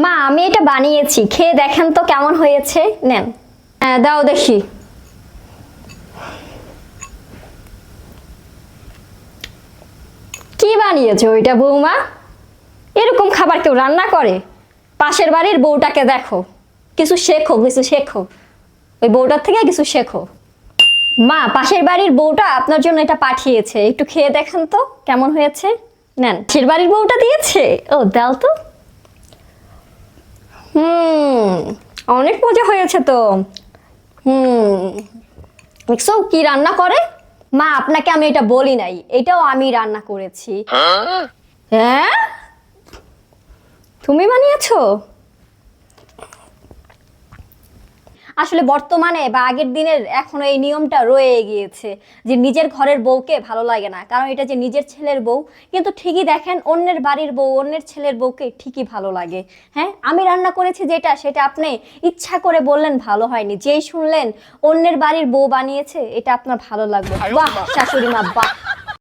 মা আমি এটা বানিয়েছি, খেয়ে দেখেন তো কেমন হয়েছে। নেন। হ্যাঁ দাও দেখি। কি বানিয়েছো ওইটা বৌমা? এরকম খাবার কেউ রান্না করে? পাশের বাড়ির বউটাকে দেখো, কিছু শেখো, কিছু শেখো, ওই বউটার থেকে কিছু শেখো। মা পাশের বাড়ির বউটা আপনার জন্য এটা পাঠিয়েছে, একটু খেয়ে দেখেন তো কেমন হয়েছে। নেন। পাশের বাড়ির বউটা দিয়েছে? ও দাও তো। হুম, অনেক মজা হয়েছে তো। হুম, দেখছো কি রান্না করে। মা আপনাকে আমি এটা বলি নাই, এটাও আমি রান্না করেছি। হ্যাঁ, তুমি বানিয়েছো? আসলে বর্তমানে বা আগের দিনের এখনো এই নিয়মটা রয়ে গিয়েছে যে নিজের ঘরের বউকে ভালো লাগে না, কারণ এটা যে নিজের ছেলের বউ। কিন্তু ঠিকই দেখেন অন্যের বাড়ির বউ অন্যের ছেলের বউকে ঠিকই ভালো লাগে। হ্যাঁ, আমি রান্না করেছি যেটা, সেটা আপনি ইচ্ছা করে বললেন ভালো হয়নি, যেই শুনলেন অন্যের বাড়ির বউ বানিয়েছে এটা আপনার ভালো লাগবে। বাহ শাশুড়ি মা বাহ।